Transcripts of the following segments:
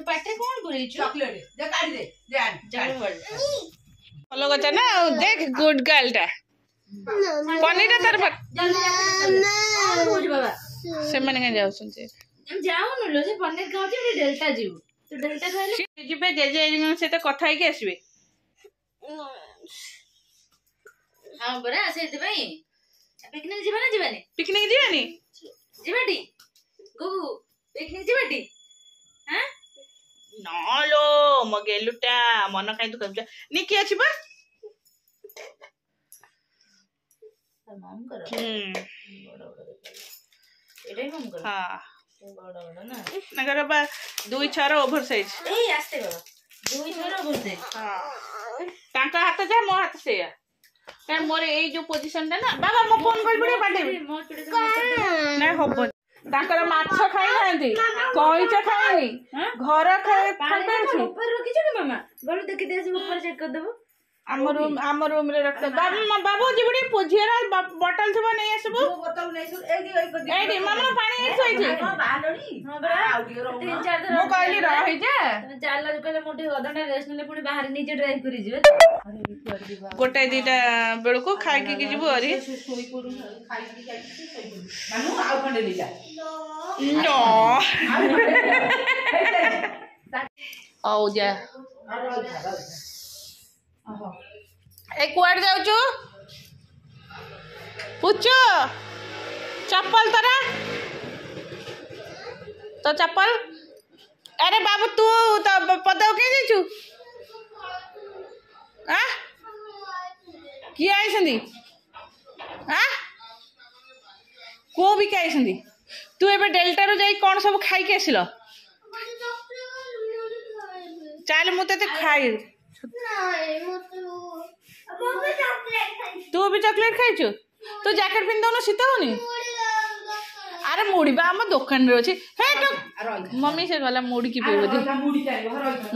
तो पाटे कौन बुरी चॉकलेट दे काट दे फॉलो करता ना देख गुड गर्ल टा पनीर तार बाबा से माने के जाउ सुनते हम जाऊ न लो से पनीर खाऊ जे डेल्टा जीव तो डेल्टा खाइले जिबे जेजे से तो कथा ही के आसीबे हां बरा से दिबाई पिकनिक जीवा ना जीवानी पिकनिक जीवानी जीवाटी गुगु पिकनिक जीवाटी हां नलो मगेलुटा मन काई तू कबजा निकी अछि बा माम करो बड़ा बड़ा एडे माम करो हां बड़ा बड़ा ना नगर बा 2-6 ओवर साइज ए आस्ते बाबा 2-6 ओवर साइज हां तांका हाथ जा मो हाथ से कारण मोर ए जो पोजीशन ता ना बाबा मो फोन कर पड़े पाटे ना होबो तांकर माछ खाई नांती कइचा खाइनी घर खाए खाते ऊपर रखी छ मामा गलो देखि दे ऊपर चेक कर देबो आम रूम रे रखते बाबू जिबड़ी पोझिरा बोतल थबो नहीं आसबो बोतल नहीं सु ए ए मामा पानी ए सोई छी हां बालड़ी हां बरा आउ टिके रहो 3-4 दिन मो कहली रही जे तने चालला कहले मोटे गदना रेस्ट नेले पुनी बाहर नीचे ड्राइव करी जिवे अरे बिकुआर दिबा गोटे दीटा बेलको खाई के जिबो अरी सोई पडु खाई के सोई पडु मानु आउ खंडे ले जा नो आओ जा ए कुआड़ जाउछु पुच्चो चप्पल तरा तो चप्पल अरे बाबू तू तो पदव के दिछु आ की आइसंदी आ को भी के आइसंदी तू एबे डेल्टा रो जाई कोन सब खाई के आसिलो चल मु ते खाई तू भी चॉकलेट खाइछु तो जैकेट पिन दो शीत होनी अरे मुड़ी बा हम दुकान रे अछि हे तो मम्मी से गला मुड़ी की पेबो दे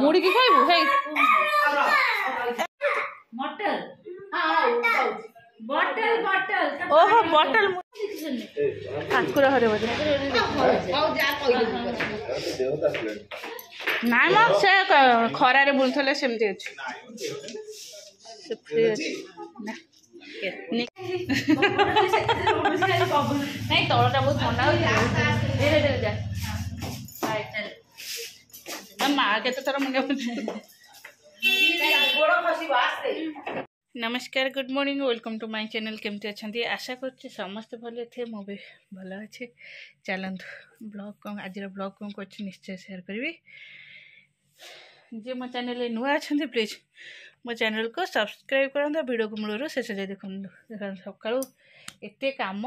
मुड़ी की खाइबो हे मटल हां बॉटल बॉटल ओहो बॉटल ठाकुर हरे बजे आउ जा कइले ना म से खरा रे बुलथले सेमती अछि से फ्री अछि ना नहीं तलटा बहुत ठंडा हो धीरे धीरे जा माँ के तो थोड़ा मुंडे गोड़ खसी वास्ते नमस्कार good morning welcome to my channel केमती अच्छी आशा कर समस्त भले थे मु भी भल अच्छे चलतु ब्लॉग कौन आज ब्लॉग कौन कर निश्चय शेयर करी जे मो चैनल नुआ अच्छा प्लीज मो चैनल को सब्सक्राइब करता वीडियो को मूलर शेष जाए देखो सका एत कम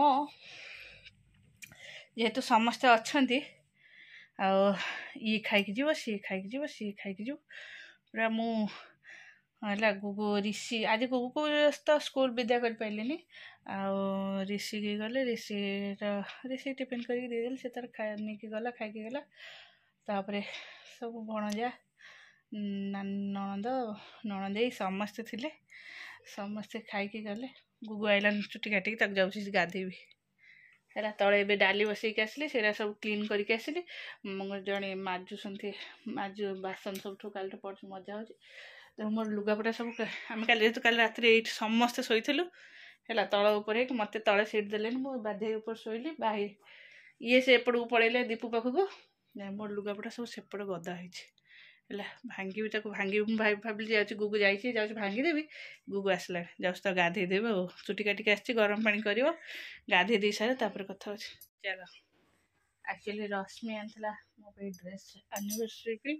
जेहेतु समस्ते अच्छा ये खाई जीव सी खाई जीव सी खाई जीव पूरा मुला गुगु ऋषि आज गुगु को तो स्कूल विदा कर पारे आ ऋषि की गले ऋषि टिफिन करके देदेल से तार नहीं गला खाई गला तापर सब भणजा ननद ननदे समस्ते थिले समस्ते खाई गले गुगु आइलान चुटी काटिक तक जाऊँ गाधेबी है तले ए डाली बसैक आसली से सब क्लीन करके आसली जड़े माजुसंती माजु बासन सब काल पड़ मजा हो तो मोर लुगापटा सब आम जेहतु काल रात समस्ते शोलु है तल उपर मत तले सीट देले मुझे बाधे ऊपर शोली बाहर ये से एपट को पड़े दीपू पाखक मोर लुगापटा सब सेपट गदा है भांगी भांगी भाविली जाऊँ गुगु जा भांगीदेवी गुगु आसला जाऊँ तो गाधेदेव चुटी काटिक आस गरम पानी कर गाधे दे सारे तापर कथा चलो एक्चुअली रश्मि आनला मो ड्रेस एनिवर्सरी की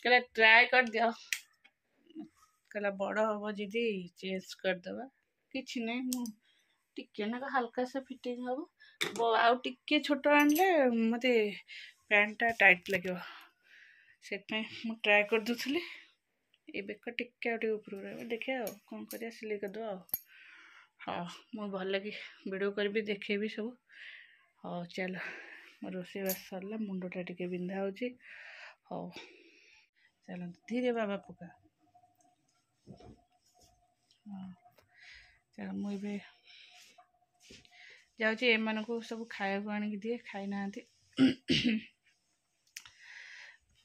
कहला ट्राए कर दियो कहला बड़ हम जी चेंज करदे कि नहीं मुझे ना हल्का सा फिटिंग हम आउ टे छोट आनले मत पैंटा टाइट लगे से ट्राए कर दूसरी ये बेक टे ऊपर देखे कौन कर सिलाई करदे हाँ मुझे भल लगे वीडियो करी देखेबी सब हाँ चलो मो रोषेईबास सरला मुंडटा टे बिंधा हो हाँ चलो धीरे बाबा पका हाँ चलो मुझे जाऊँ एम को सब खाया आनिक दिए खाई ना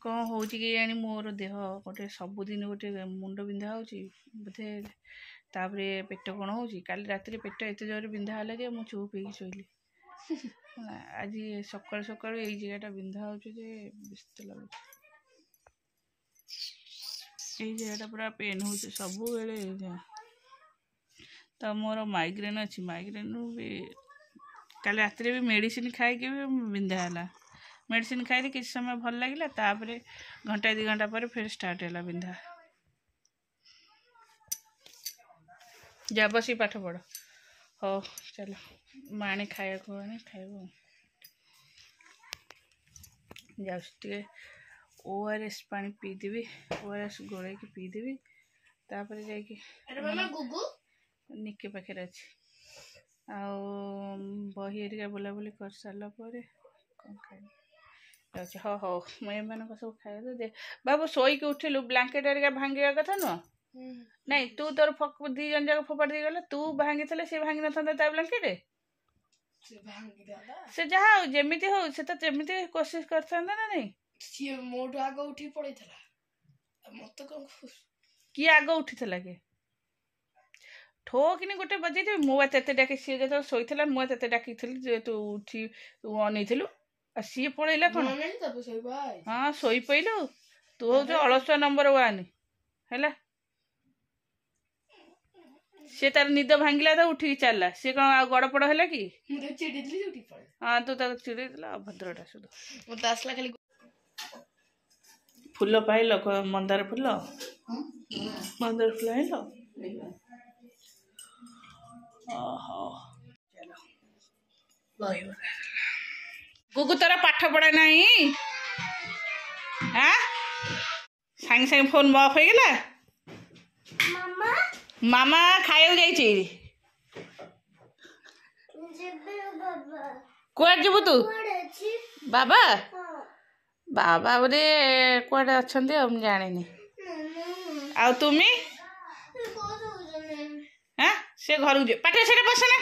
କ'ଣ ହେଉଛି କେଜାଣି ମୋର ଦେହ ଗୋଟେ ସବୁଦିନ ଗୋଟେ ମୁଣ୍ଡ ବିନ୍ଧା ହେଉଛି ବୋଧେ, ତାପରେ ପେଟ କ'ଣ ହେଉଛି। କାଲି ରାତିରେ ପେଟ ଏତେ ଜୋରରେ ବିନ୍ଧା ହେଲା ଯେ ମୁଁ ଚୁପ୍ ହେଇକି ଶୋଇଲି। ଆଜି ସକାଳୁ ସକାଳୁ ଏଇ ଜାଗାଟା ବିନ୍ଧା ହେଉଛି ଯେ ବ୍ୟସ୍ତ ଲାଗୁଛି। ଏଇ ଜାଗାଟା ପୁରା ପେନ୍ ହେଉଛି ସବୁବେଳେ। ତ ମୋର ମାଇଗ୍ରେନ୍ ଅଛି, ମାଇଗ୍ରେନ୍ରୁ ବି କାଲି ରାତିରେ ବି ମେଡ଼ିସିନ ଖାଇକି ବି ବିନ୍ଧା ହେଲା। ମେଡ଼ିସିନ ଖାଇଲି କିଛି ସମୟ ଭଲ ଲାଗିଲା, ତାପରେ ଘଣ୍ଟାଏ 2 ଘଣ୍ଟା ପରେ ଫେର ଷ୍ଟାର୍ଟ ହେଲା ବିନ୍ଧା। ଯା ବସି ପାଠ ପଢ଼। ହଉ ଚାଲ ମାଣେ ଖାଇବାକୁ ଆଣି ଖାଇବ। ଯାଉଛି ଟିକେ ORS ପାଣି ପିଇଦେବି, ORS ଗୋଳେଇକି ପିଇଦେବି, ତାପରେ ଯାଇକି ନିକି ପାଖରେ ଅଛି। ଆଉ ବହି ହେରିକା ବୁଲାବୁଲି କରିସାରିଲା ପରେ କ'ଣ ଖାଇବି ଯାଉଛି। ହଉ ମୁଁ ଏମାନଙ୍କ ସବୁ ଖାଇବା ଦେ। ବାବୁ ଶୋଇକି ଉଠିଲୁ, ବ୍ଲାଙ୍କେଟ୍ ହେରିକା ଭାଙ୍ଗିବା କଥା ନୁହଁ। ନାଇଁ ତୁ ତୋର 2 ଜଣ ଯାକ ଫୋପାଡ଼ି ଦେଇଗଲା। ତୁ ଭାଙ୍ଗିଥିଲେ ସେ ଭାଙ୍ଗି ନଥାନ୍ତା ତା ବ୍ଲାଙ୍କେଟ୍। ସେ ଯାହା ହଉ ଯେମିତି ହଉ ସେ ତ ଯେମିତି କୋସିସ୍ କରିଥାନ୍ତା ନା ନାଇଁ। ସିଏ ମୋଠୁ ଆଗ ଉଠିକି ପଳେଇଥିଲା, ମତେ କ'ଣ କିଏ ଆଗ ଉଠିଥିଲା କି? ଠୋକିନି ଗୋଟେ ବଜେଇଥିବି। ମୁଁ ବା ତେତେ ଡାକି, ସିଏ ଯେତେବେଳେ ଶୋଇଥିଲା ମୁଁ ତେତେ ଡାକିଥିଲି ଯେ ତୁ ଉଠି ଅନେଇଥିଲୁ, ଆଉ ସିଏ ପଳେଇଲା କ'ଣ? ହଁ ଶୋଇପଇଲୁ। ତୁ ହଉଛୁ ଅଳସୁଆ ନମ୍ବର 1 ହେଲା। ସେ ତାର ନିଦ ଭାଙ୍ଗିଲା ତ ଉଠିକି ଚାଲିଲା। ସିଏ କ'ଣ ଆଉ ଗଡ଼ପଡ଼ ହେଲା କି? ହଁ ତୁ ତାକୁ ଚିଡ଼େଇଥିଲା ଅଭଦ୍ରଟା ସୁଧ। ମତେ ଆସିଲା ଖାଲି ଫୁଲ ପାଇଲ? ମନ୍ଦାର ଫୁଲ, ମନ୍ଦାର ଫୁଲ ଆଇଲ? ଓହୋ ଗୁଗୁ ତୋର ପାଠ ପଢ଼ା ନାହିଁ? ସାଙ୍ଗେ ସାଙ୍ଗେ ଫୋନ୍ ଅଫ୍ ହେଇଗଲା। ମାମା ଖାଇବାକୁ ଯାଇଛି। କୁଆଡ଼େ ଯିବୁ ତୁ? ବାବା ବାବା ବୋଧେ କୁଆଡ଼େ ଅଛନ୍ତି ଆଉ ମୁଁ ଜାଣିନି। ଆଉ ତୁମେ? ସେ ଘରକୁ ଯିବ। ପାଠ ସେଟା ବସ ନା।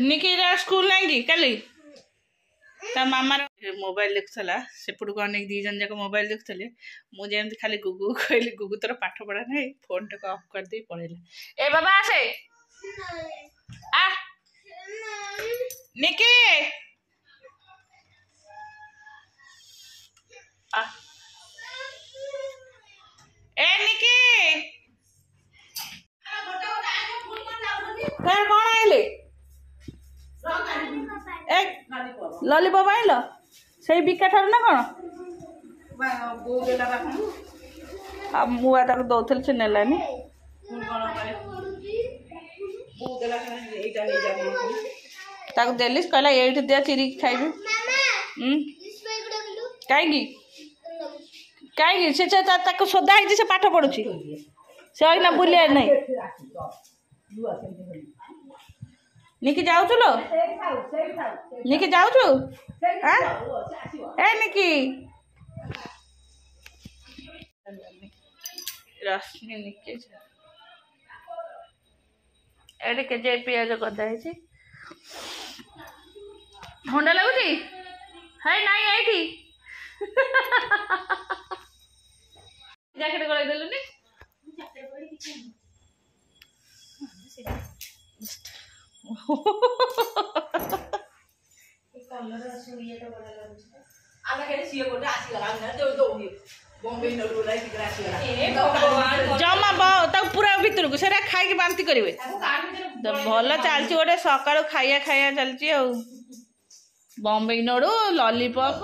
ନିକି ସ୍କୁଲ ନାହିଁ କି କାଲି? ତା ମାମାର ମୋବାଇଲ ଦେଖୁଥିଲା, ସେପଟକୁ ଅନେକ 2 ଜଣ ଯାକ ମୋବାଇଲ ଦେଖୁଥିଲେ। ମୁଁ ଯେମିତି ଖାଲି ଗୁଗୁ କହିଲି ଗୁଗୁ ତୋର ପାଠ ପଢ଼ା ନାହିଁ, ଫୋନ୍ଟାକୁ ଅଫ୍ କରିଦେଇ ପଳେଇଲା। ଏ ବାବା ଆସେ। ନିକି ଏ ନିକି କ'ଣ ଆଇଲେ? ଲଲିପପ୍ ଆଇଲ ସେଇ ବିକା ଠାରୁ ନା କ'ଣ? ଆଉ ମୁଁ ତାକୁ ଦଉଥିଲି ସେ ନେଲାନି। ତାକୁ ଦେଲି, କହିଲା ଏଇଠି ଦିଅ ଚିରିକି ଖାଇବି। କାହିଁକି ସେ ତାକୁ ସୋଦା ହେଇଛି, ସେ ପାଠ ପଢୁଛି। ସେ ଅଇନା ବୁଲିବାର ନାହିଁ। ନିକି ଯାଉଛୁ ଲୋ? ନିକି ଯାଉଛୁ? ଏ ନିକି ରଶ୍ମି ନିକି ଏଠି କେଜି ପିଆଜ କଦା ହେଇଛି। ଥଣ୍ଡା ଲାଗୁଛି? ହାଇ ନାଇଁ ଏଇଠି ଜ୍ୟାକେଟ ଗଳେଇ ଦେଲୁନି। ଜମା ତାକୁ ପୁରା ଭିତରକୁ ସେଟା ଖାଇକି ବାନ୍ତି କରିବେ। ଭଲ ଚାଲିଛି ଗୋଟେ ସକାଳୁ ଖାଇବା ଚାଲିଛି ଆଉ। ବମ୍ବେଇ ନଡୁ, ଲଲିପପ।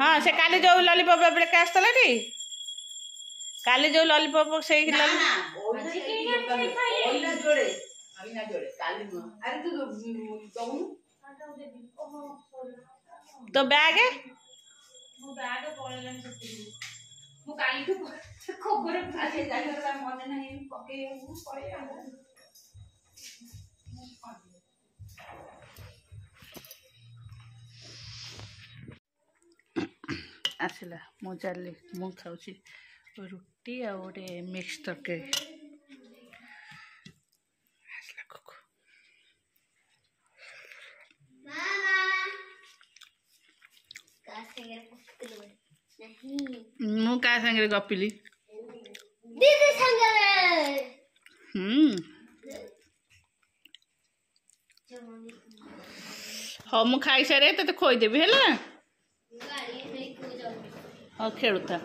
ହଁ ସେ କାଲି ଯୋଉ ଲଲିପପ ବେକା ଆସିଥିଲା ଟି, କାଲି ଯୋଉ ଲଲିପପ ସେଇ ତ ବ୍ୟାଗ ମୁଁ କାଲିଠୁ ଖବର ମନେ ନାହିଁ ପକେଇବାକୁ ଆସିଲା। ମୁଁ ଚାଲିଲି, ମୁଁ ଖାଉଛି ରୁଟି ଆଉ ଗୋଟେ ମିକ୍ସ ତରକାରୀ। मु का संगे गपिली दीदी संगरे हाँ मु खाई सारे तो खोईदेवी है गाड़ी नहीं को जाओ हाँ खेलुता